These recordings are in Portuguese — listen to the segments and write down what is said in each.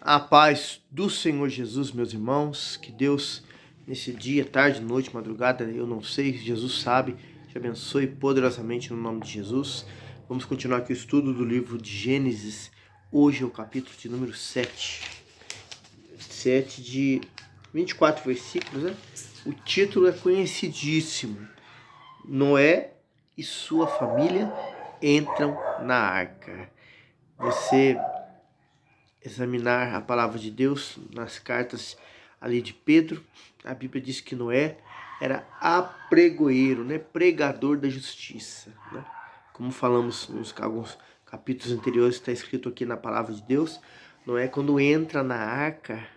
A paz do Senhor Jesus, meus irmãos, que Deus, nesse dia, tarde, noite, madrugada, eu não sei, Jesus sabe, te abençoe poderosamente no nome de Jesus. Vamos continuar aqui o estudo do livro de Gênesis. Hoje é o capítulo de número 7 de 24 versículos, né? O título é conhecidíssimo: Noé e sua família entram na arca. Você examinar a palavra de Deus nas cartas ali de Pedro, a Bíblia diz que Noé era apregoeiro, né? Pregador da justiça, né? Como falamos nos alguns capítulos anteriores, está escrito aqui na palavra de Deus, Noé quando entra na arca,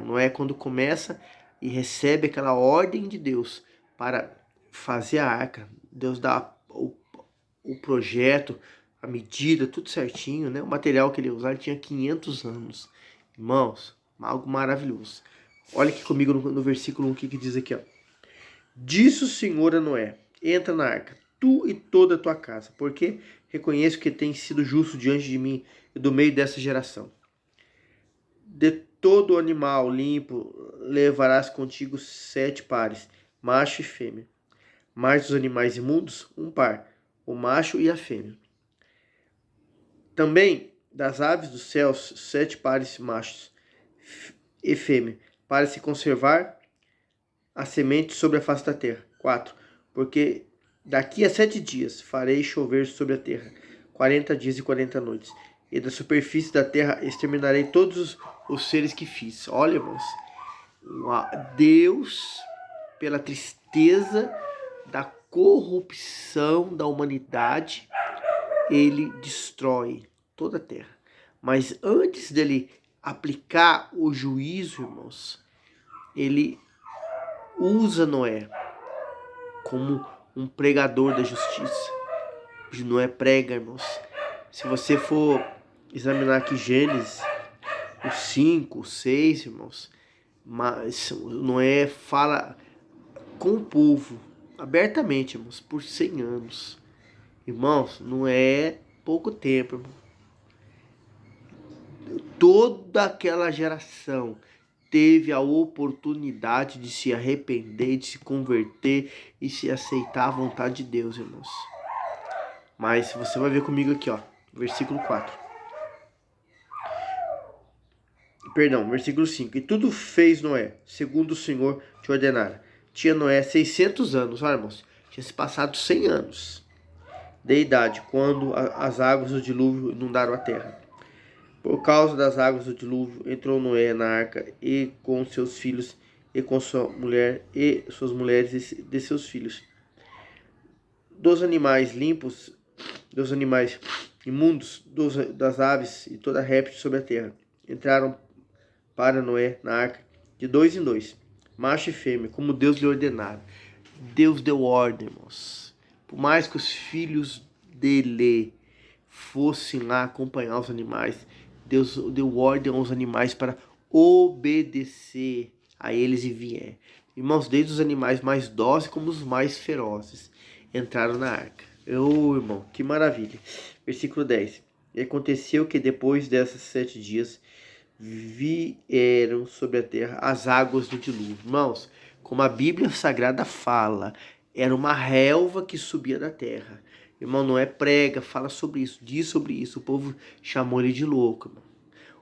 Noé quando começa e recebe aquela ordem de Deus para fazer a arca, Deus dá o projeto, a medida, tudo certinho, né? O material que ele ia usar ele tinha 500 anos. Irmãos, algo maravilhoso. Olha aqui comigo no versículo 1, o que diz aqui, ó. Disse o Senhor a Noé: entra na arca, tu e toda a tua casa, porque reconheço que tens sido justo diante de mim e do meio dessa geração. De todo animal limpo levarás contigo 7 pares, macho e fêmea. Mas dos animais imundos, um par, o macho e a fêmea. Também das aves dos céus, 7 pares machos e fêmea, para se conservar a semente sobre a face da terra. 4. Porque daqui a 7 dias farei chover sobre a terra, 40 dias e 40 noites. E da superfície da terra exterminarei todos os seres que fiz. Olha, irmãos, Deus, pela tristeza da corrupção da humanidade, ele destrói toda a terra. Mas antes dele aplicar o juízo, irmãos, ele usa Noé como um pregador da justiça. Noé prega, irmãos. Se você for examinar aqui Gênesis, o 5, o 6, irmãos, mas Noé fala com o povo abertamente, irmãos, por 100 anos. Irmãos, não é pouco tempo, irmão. Toda aquela geração teve a oportunidade de se arrepender, de se converter e se aceitar a vontade de Deus, irmãos. Mas você vai ver comigo aqui, ó, versículo 4. Versículo 5. E tudo fez Noé, segundo o Senhor te ordenara. Tinha Noé 600 anos, olha, irmãos, tinha se passado 100 anos de idade, quando as águas do dilúvio inundaram a terra. Por causa das águas do dilúvio, entrou Noé na arca, e com seus filhos, e com sua mulher, e suas mulheres, e de seus filhos. Dos animais limpos, dos animais imundos, das aves e toda réptil sobre a terra, entraram para Noé na arca, de 2 em 2, macho e fêmea, como Deus lhe ordenara. Deus deu ordem, irmãos. Por mais que os filhos dele fossem lá acompanhar os animais, Deus deu ordem aos animais para obedecer a eles e vier. Irmãos, desde os animais mais dóceis como os mais ferozes entraram na arca. Irmão, que maravilha. Versículo 10. E aconteceu que depois desses 7 dias vieram sobre a terra as águas do dilúvio. Irmãos, como a Bíblia Sagrada fala, era uma relva que subia da terra. Irmão, Noé prega, fala sobre isso, diz sobre isso. O povo chamou ele de louco, irmão.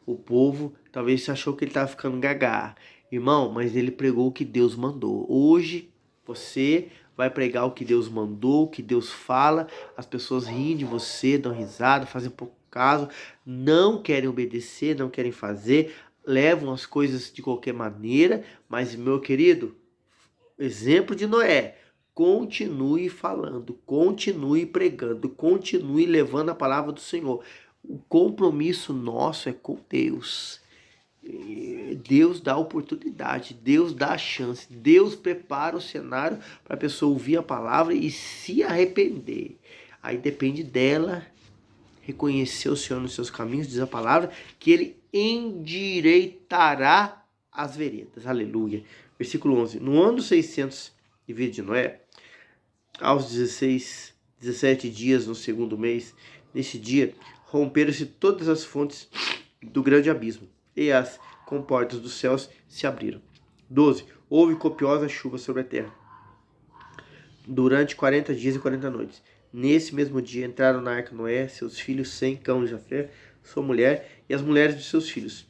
O povo talvez achou que ele estava ficando gaga. Irmão, mas ele pregou o que Deus mandou. Hoje, você vai pregar o que Deus mandou, o que Deus fala. As pessoas riem de você, dão risada, fazem pouco caso, não querem obedecer, não querem fazer, levam as coisas de qualquer maneira. Mas, meu querido, exemplo de Noé, continue falando, continue pregando, continue levando a palavra do Senhor. O compromisso nosso é com Deus. Deus dá oportunidade, Deus dá a chance, Deus prepara o cenário para a pessoa ouvir a palavra e se arrepender. Aí depende dela reconhecer o Senhor nos seus caminhos, diz a palavra, que ele endireitará as veredas. Aleluia. Versículo 11. No ano 600 de vida de Noé, aos 17 dias no segundo mês, nesse dia, romperam-se todas as fontes do grande abismo, e as comportas dos céus se abriram. 12. Houve copiosa chuva sobre a terra durante 40 dias e 40 noites. Nesse mesmo dia entraram na arca Noé, seus filhos Sem, Cão e Jafé, sua mulher e as mulheres de seus filhos.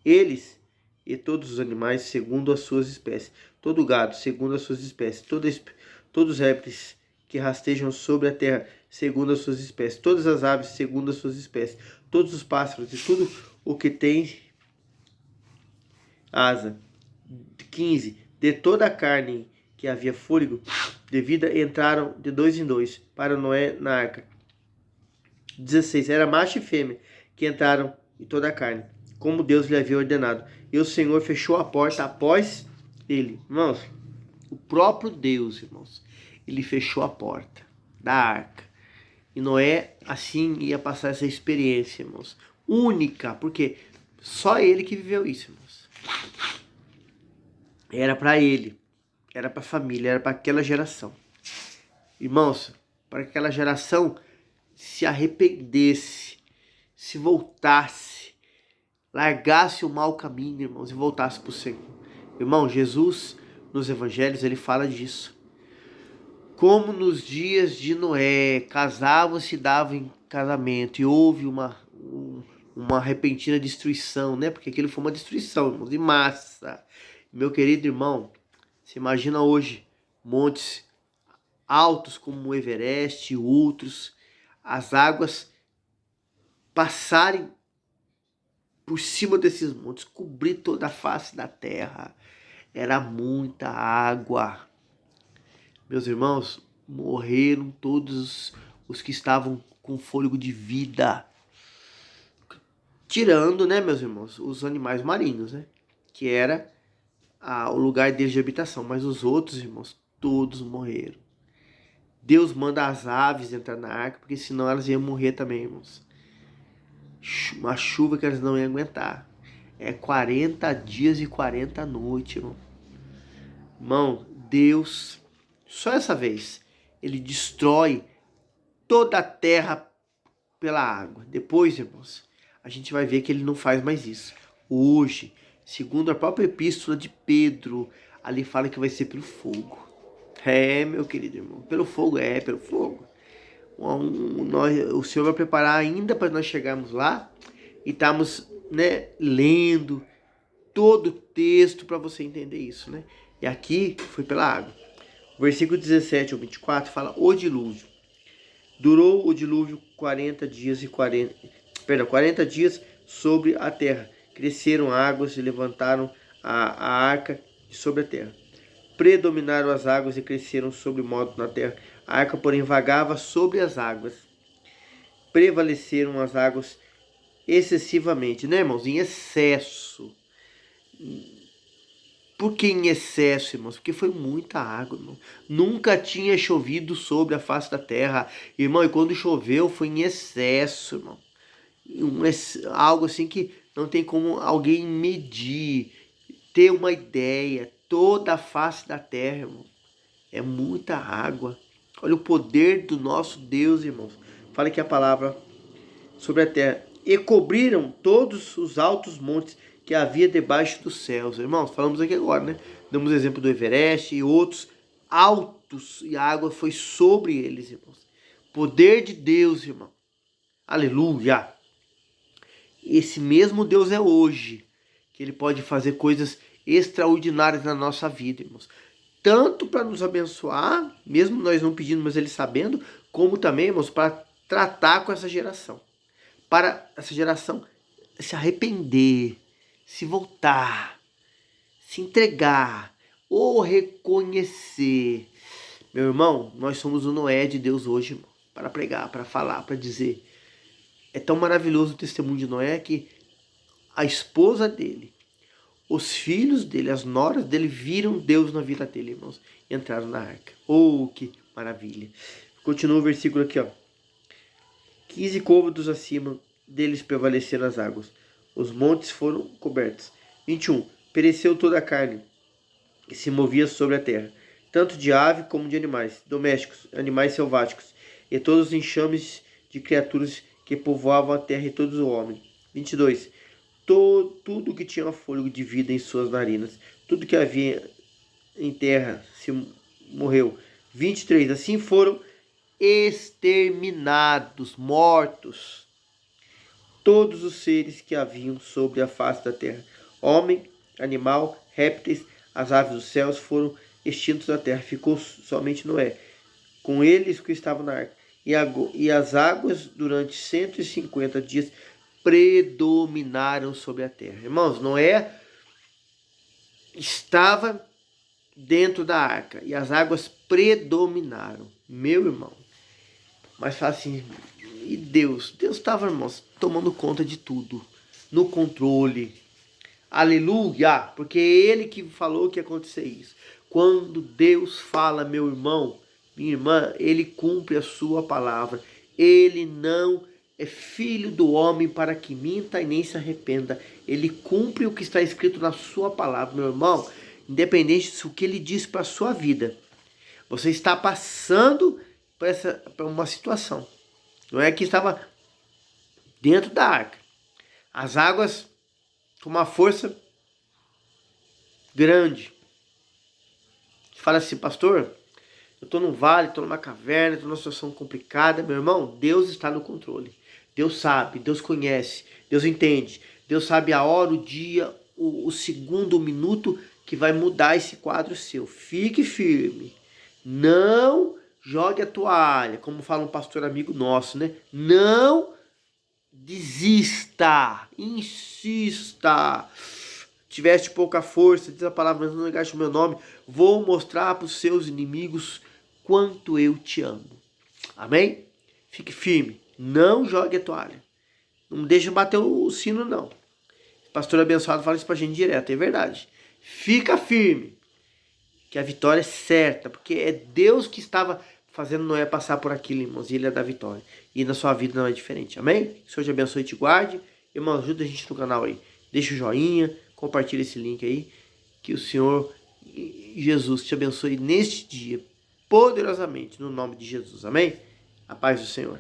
Eles e todos os animais segundo as suas espécies, todo gado segundo as suas espécies, todos os répteis que rastejam sobre a terra segundo as suas espécies, todas as aves segundo as suas espécies, todos os pássaros e tudo o que tem asa. 15. De toda a carne que havia fôlego de vida entraram de 2 em 2 para Noé na arca. 16. Era macho e fêmea que entraram em toda a carne, como Deus lhe havia ordenado. E o Senhor fechou a porta após ele. Irmãos, o próprio Deus, irmãos, ele fechou a porta da arca. E Noé, assim, ia passar essa experiência, irmãos. Única, porque só ele que viveu isso, irmãos. Era para ele, era para a família, era para aquela geração. Irmãos, para que aquela geração se arrependesse, se voltasse, largasse o mau caminho, irmãos, e voltasse para o Senhor. Irmão, Jesus, nos evangelhos, ele fala disso. Como nos dias de Noé, casavam-se e davam em casamento, e houve uma repentina destruição, né? Porque aquilo foi uma destruição, irmãos, de massa. Meu querido irmão, você imagina hoje montes altos como o Everest e outros, as águas passarem por cima desses montes, cobrir toda a face da terra. Era muita água. Meus irmãos, morreram todos os que estavam com fôlego de vida. Tirando, né, meus irmãos, os animais marinhos, né? Que era o lugar deles de habitação. Mas os outros, irmãos, todos morreram. Deus manda as aves entrar na arca, porque senão elas iam morrer também, irmãos. Uma chuva que elas não iam aguentar. É 40 dias e 40 noites, irmão. Irmão, Deus, só essa vez, ele destrói toda a terra pela água. Depois, irmãos, a gente vai ver que ele não faz mais isso. Hoje, segundo a própria epístola de Pedro, ali fala que vai ser pelo fogo. Meu querido irmão, pelo fogo, pelo fogo. O Senhor vai preparar ainda para nós chegarmos lá e estarmos, né, lendo todo o texto para você entender isso, né? E aqui foi pela água. O versículo 17 ao 24 fala o dilúvio. Durou o dilúvio 40 dias sobre a terra. Cresceram águas e levantaram a arca sobre a terra. Predominaram as águas e cresceram sobre modo na terra. A arca, porém, vagava sobre as águas. Prevaleceram as águas excessivamente, né, irmãos? Em excesso. Por que em excesso, irmãos? Porque foi muita água, irmão. Nunca tinha chovido sobre a face da terra, irmão. E quando choveu, foi em excesso, irmão. Algo assim que não tem como alguém medir, ter uma ideia. Toda a face da terra, irmão. É muita água. Olha o poder do nosso Deus, irmãos. Fala aqui a palavra sobre a terra. E cobriram todos os altos montes que havia debaixo dos céus. Irmãos, falamos aqui agora, né? Damos o exemplo do Everest e outros altos. E a água foi sobre eles, irmãos. Poder de Deus, irmão. Aleluia. Esse mesmo Deus é hoje. Que ele pode fazer coisas extraordinárias na nossa vida, irmãos. Tanto para nos abençoar, mesmo nós não pedindo, mas ele sabendo, como também, irmãos, para tratar com essa geração. Para essa geração se arrepender, se voltar, se entregar ou reconhecer. Meu irmão, nós somos o Noé de Deus hoje, irmão, para pregar, para falar, para dizer. É tão maravilhoso o testemunho de Noé que a esposa dele, os filhos dele, as noras dele viram Deus na vida dele, irmãos, e entraram na arca. Oh, que maravilha. Continua o versículo aqui, ó. 15 côvados acima deles prevaleceram as águas. Os montes foram cobertos. 21. Pereceu toda a carne que se movia sobre a terra, tanto de ave como de animais domésticos, animais selváticos, e todos os enxames de criaturas que povoavam a terra e todos os homens. 22. tudo que tinha fôlego de vida em suas narinas, tudo que havia em terra se morreu. 23. Assim foram exterminados, mortos, todos os seres que haviam sobre a face da terra. Homem, animal, répteis, as aves dos céus foram extintos da terra. Ficou somente Noé, com eles que estavam na arca. E as águas durante 150 dias predominaram sobre a terra. Irmãos, Noé estava dentro da arca e as águas predominaram. Meu irmão, mas fala assim, e Deus estava, irmãos, tomando conta de tudo, no controle. Aleluia, porque é Ele que falou que ia acontecer isso. Quando Deus fala, meu irmão, minha irmã, Ele cumpre a sua palavra. Ele não é filho do homem para que minta e nem se arrependa. Ele cumpre o que está escrito na sua palavra, meu irmão. Independente do que Ele diz para a sua vida. Você está passando por uma situação. Não é que estava dentro da arca. As águas com uma força grande. Você fala assim, pastor, eu estou num vale, estou numa caverna, estou numa situação complicada. Meu irmão, Deus está no controle. Deus sabe, Deus conhece, Deus entende. Deus sabe a hora, o dia, o segundo, o minuto que vai mudar esse quadro seu. Fique firme. Não jogue a toalha, como fala um pastor amigo nosso, né? Não desista, insista. Tiveste pouca força, diz a palavra, mas não negaste o meu nome. Vou mostrar para os seus inimigos quanto eu te amo. Amém? Fique firme, não jogue a toalha. Não deixe bater o sino, não. Pastor abençoado fala isso pra gente direto, é verdade. Fica firme, que a vitória é certa, porque é Deus que estava fazendo Noé passar por aquilo, irmãos, e Ele é da vitória. E na sua vida não é diferente, amém? Que o Senhor te abençoe e te guarde. Irmão, ajuda a gente no canal aí. Deixa o joinha, compartilha esse link aí. Que o Senhor Jesus te abençoe neste dia, poderosamente, no nome de Jesus, amém? A paz do Senhor.